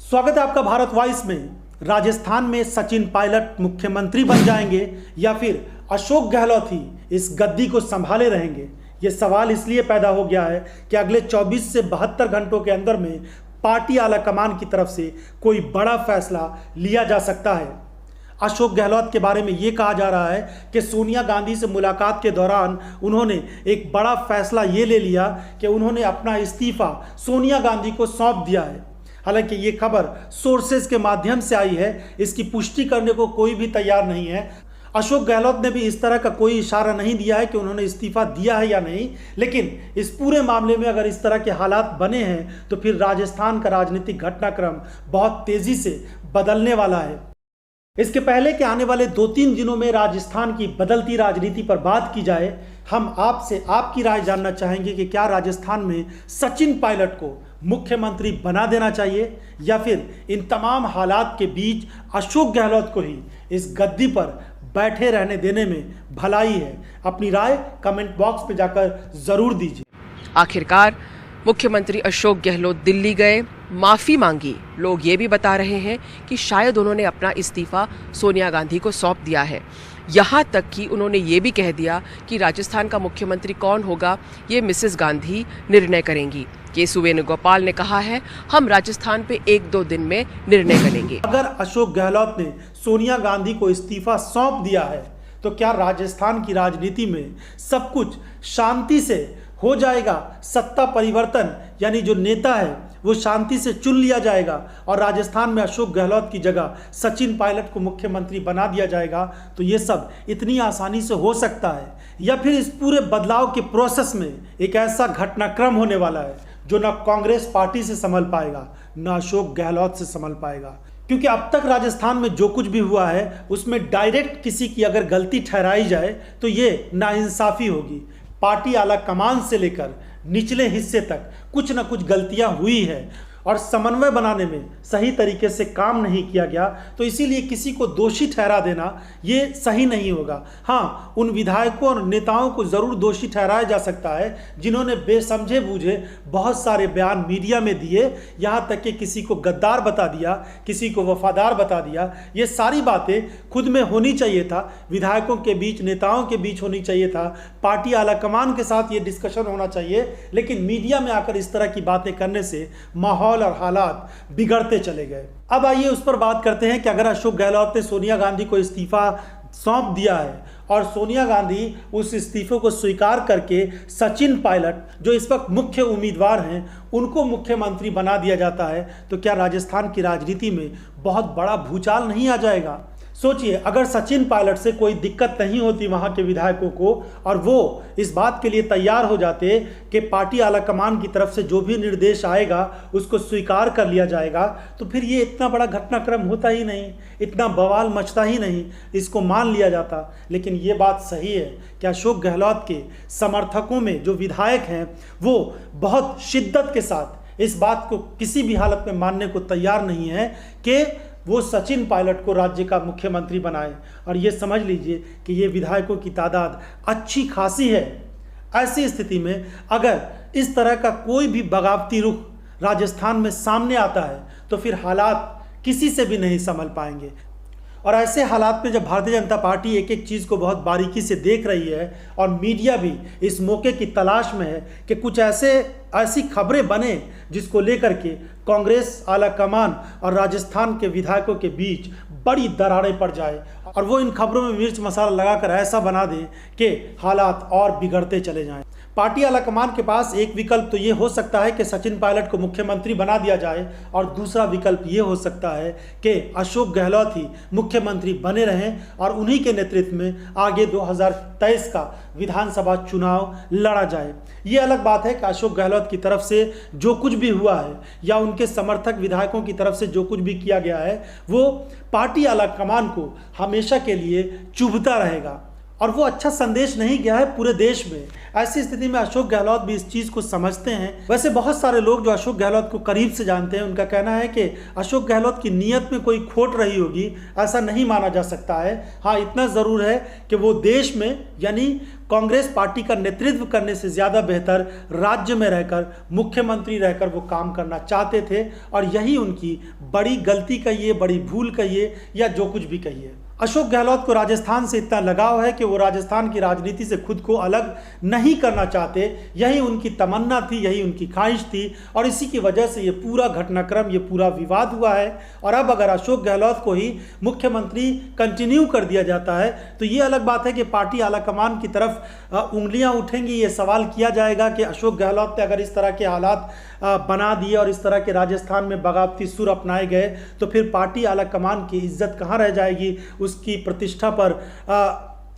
स्वागत है आपका भारत वॉइस में। राजस्थान में सचिन पायलट मुख्यमंत्री बन जाएंगे या फिर अशोक गहलोत ही इस गद्दी को संभाले रहेंगे? ये सवाल इसलिए पैदा हो गया है कि अगले 24 से 72 घंटों के अंदर में पार्टी आला कमान की तरफ से कोई बड़ा फैसला लिया जा सकता है। अशोक गहलोत के बारे में ये कहा जा रहा है कि सोनिया गांधी से मुलाकात के दौरान उन्होंने एक बड़ा फैसला ये ले लिया कि उन्होंने अपना इस्तीफा सोनिया गांधी को सौंप दिया है। हालांकि ये खबर सोर्सेज के माध्यम से आई है, इसकी पुष्टि करने को कोई भी तैयार नहीं है। अशोक गहलोत ने भी इस तरह का कोई इशारा नहीं दिया है कि उन्होंने इस्तीफा दिया है या नहीं, लेकिन इस पूरे मामले में अगर इस तरह के हालात बने हैं तो फिर राजस्थान का राजनीतिक घटनाक्रम बहुत तेजी से बदलने वाला है। इसके पहले कि आने वाले 2-3 दिनों में राजस्थान की बदलती राजनीति पर बात की जाए, हम आपसे आपकी राय जानना चाहेंगे कि क्या राजस्थान में सचिन पायलट को मुख्यमंत्री बना देना चाहिए या फिर इन तमाम हालात के बीच अशोक गहलोत को ही इस गद्दी पर बैठे रहने देने में भलाई है? अपनी राय कमेंट बॉक्स में जाकर जरूर दीजिए। आखिरकार मुख्यमंत्री अशोक गहलोत दिल्ली गए, माफी मांगी। लोग ये भी बता रहे हैं कि शायद उन्होंने अपना इस्तीफा सोनिया गांधी को सौंप दिया है। यहाँ तक कि उन्होंने ये भी कह दिया कि राजस्थान का मुख्यमंत्री कौन होगा ये मिसेस गांधी निर्णय करेंगी। केशव वेणुगोपाल ने कहा है, हम राजस्थान पे 1-2 दिन में निर्णय करेंगे। अगर अशोक गहलोत ने सोनिया गांधी को इस्तीफा सौंप दिया है तो क्या राजस्थान की राजनीति में सब कुछ शांति से हो जाएगा? सत्ता परिवर्तन यानी जो नेता है वो शांति से चुन लिया जाएगा और राजस्थान में अशोक गहलोत की जगह सचिन पायलट को मुख्यमंत्री बना दिया जाएगा? तो ये सब इतनी आसानी से हो सकता है या फिर इस पूरे बदलाव के प्रोसेस में एक ऐसा घटनाक्रम होने वाला है जो ना कांग्रेस पार्टी से संभल पाएगा ना अशोक गहलोत से संभल पाएगा? क्योंकि अब तक राजस्थान में जो कुछ भी हुआ है उसमें डायरेक्ट किसी की अगर गलती ठहराई जाए तो ये नाइंसाफ़ी होगी। पार्टी आला कमान से लेकर निचले हिस्से तक कुछ न कुछ गलतियां हुई है और समन्वय बनाने में सही तरीके से काम नहीं किया गया, तो इसीलिए किसी को दोषी ठहरा देना ये सही नहीं होगा। हाँ, उन विधायकों और नेताओं को ज़रूर दोषी ठहराया जा सकता है जिन्होंने बेसमझे बूझे बहुत सारे बयान मीडिया में दिए, यहाँ तक कि किसी को गद्दार बता दिया, किसी को वफादार बता दिया। ये सारी बातें खुद में होनी चाहिए था, विधायकों के बीच, नेताओं के बीच होनी चाहिए था, पार्टी आला कमान के साथ ये डिस्कशन होना चाहिए। लेकिन मीडिया में आकर इस तरह की बातें करने से माहौल और हालात बिगड़ते चले गए। अब आइए उस पर बात करते हैं कि अगर अशोक गहलोत ने सोनिया गांधी को इस्तीफा सौंप दिया है और सोनिया गांधी उस इस्तीफे को स्वीकार करके सचिन पायलट जो इस वक्त मुख्य उम्मीदवार हैं उनको मुख्यमंत्री बना दिया जाता है, तो क्या राजस्थान की राजनीति में बहुत बड़ा भूचाल नहीं आ जाएगा? सोचिए, अगर सचिन पायलट से कोई दिक्कत नहीं होती वहाँ के विधायकों को और वो इस बात के लिए तैयार हो जाते कि पार्टी आला कमान की तरफ से जो भी निर्देश आएगा उसको स्वीकार कर लिया जाएगा, तो फिर ये इतना बड़ा घटनाक्रम होता ही नहीं, इतना बवाल मचता ही नहीं, इसको मान लिया जाता। लेकिन ये बात सही है कि अशोक गहलोत के समर्थकों में जो विधायक हैं वो बहुत शिद्दत के साथ इस बात को किसी भी हालत में मानने को तैयार नहीं है कि वो सचिन पायलट को राज्य का मुख्यमंत्री बनाए। और ये समझ लीजिए कि ये विधायकों की तादाद अच्छी खासी है। ऐसी स्थिति में अगर इस तरह का कोई भी बगावती रुख राजस्थान में सामने आता है तो फिर हालात किसी से भी नहीं संभल पाएंगे। और ऐसे हालात में जब भारतीय जनता पार्टी एक एक चीज़ को बहुत बारीकी से देख रही है और मीडिया भी इस मौके की तलाश में है कि कुछ ऐसी खबरें बने जिसको लेकर के कांग्रेस आला कमान और राजस्थान के विधायकों के बीच बड़ी दरारें पड़ जाए और वो इन खबरों में मिर्च मसाला लगाकर ऐसा बना दें कि हालात और बिगड़ते चले जाएं। पार्टी आला कमान के पास एक विकल्प तो ये हो सकता है कि सचिन पायलट को मुख्यमंत्री बना दिया जाए और दूसरा विकल्प ये हो सकता है कि अशोक गहलोत ही मुख्यमंत्री बने रहें और उन्हीं के नेतृत्व में आगे 2023 का विधानसभा चुनाव लड़ा जाए। ये अलग बात है कि अशोक गहलोत की तरफ से जो कुछ भी हुआ है या उनके समर्थक विधायकों की तरफ से जो कुछ भी किया गया है वो पार्टी आला कमान को हमेशा के लिए चुभता रहेगा और वो अच्छा संदेश नहीं गया है पूरे देश में। ऐसी स्थिति में अशोक गहलोत भी इस चीज़ को समझते हैं। वैसे बहुत सारे लोग जो अशोक गहलोत को करीब से जानते हैं, उनका कहना है कि अशोक गहलोत की नीयत में कोई खोट रही होगी, ऐसा नहीं माना जा सकता है। हाँ, इतना ज़रूर है कि वो देश में यानी कांग्रेस पार्टी का नेतृत्व करने से ज़्यादा बेहतर राज्य में रहकर, मुख्यमंत्री रहकर वो काम करना चाहते थे, और यही उनकी बड़ी गलती कहिए, बड़ी भूल कहिए, या जो कुछ भी कहिए। अशोक गहलोत को राजस्थान से इतना लगाव है कि वो राजस्थान की राजनीति से खुद को अलग नहीं करना चाहते। यही उनकी तमन्ना थी, यही उनकी ख्वाहिश थी, और इसी की वजह से ये पूरा घटनाक्रम, ये पूरा विवाद हुआ है। और अब अगर अशोक गहलोत को ही मुख्यमंत्री कंटिन्यू कर दिया जाता है तो ये अलग बात है कि पार्टी आलाकमान की तरफ उंगलियां उठेंगी। ये सवाल किया जाएगा कि अशोक गहलोत ने अगर इस तरह के हालात बना दिए और इस तरह के राजस्थान में बगावती सुर अपनाए गए तो फिर पार्टी आलाकमान की इज्जत कहाँ रह जाएगी, उसकी प्रतिष्ठा पर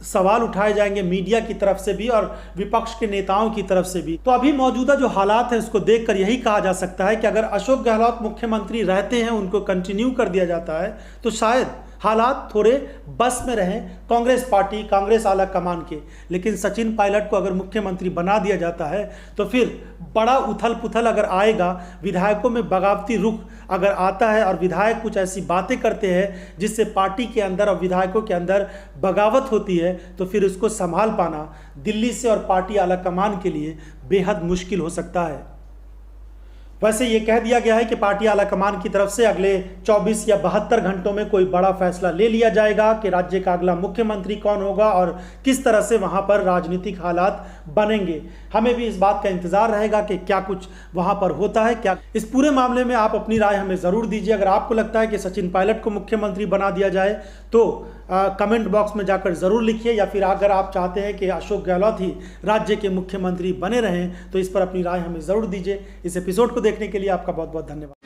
सवाल उठाए जाएंगे मीडिया की तरफ से भी और विपक्ष के नेताओं की तरफ से भी। तो अभी मौजूदा जो हालात हैं उसको देखकर यही कहा जा सकता है कि अगर अशोक गहलोत मुख्यमंत्री रहते हैं, उनको कंटिन्यू कर दिया जाता है, तो शायद हालात थोड़े बस में रहें कांग्रेस पार्टी, कांग्रेस आला कमान के। लेकिन सचिन पायलट को अगर मुख्यमंत्री बना दिया जाता है तो फिर बड़ा उथल पुथल अगर आएगा, विधायकों में बगावती रुख अगर आता है और विधायक कुछ ऐसी बातें करते हैं जिससे पार्टी के अंदर और विधायकों के अंदर बगावत होती है, तो फिर उसको संभाल पाना दिल्ली से और पार्टी आला कमान के लिए बेहद मुश्किल हो सकता है। वैसे ये कह दिया गया है कि पार्टी आलाकमान की तरफ से अगले 24 या 72 घंटों में कोई बड़ा फैसला ले लिया जाएगा कि राज्य का अगला मुख्यमंत्री कौन होगा और किस तरह से वहां पर राजनीतिक हालात बनेंगे। हमें भी इस बात का इंतजार रहेगा कि क्या कुछ वहां पर होता है। क्या इस पूरे मामले में आप अपनी राय हमें ज़रूर दीजिए। अगर आपको लगता है कि सचिन पायलट को मुख्यमंत्री बना दिया जाए तो कमेंट बॉक्स में जाकर ज़रूर लिखिए, या फिर अगर आप चाहते हैं कि अशोक गहलोत ही राज्य के मुख्यमंत्री बने रहें तो इस पर अपनी राय हमें ज़रूर दीजिए। इस एपिसोड को देखने के लिए आपका बहुत बहुत धन्यवाद।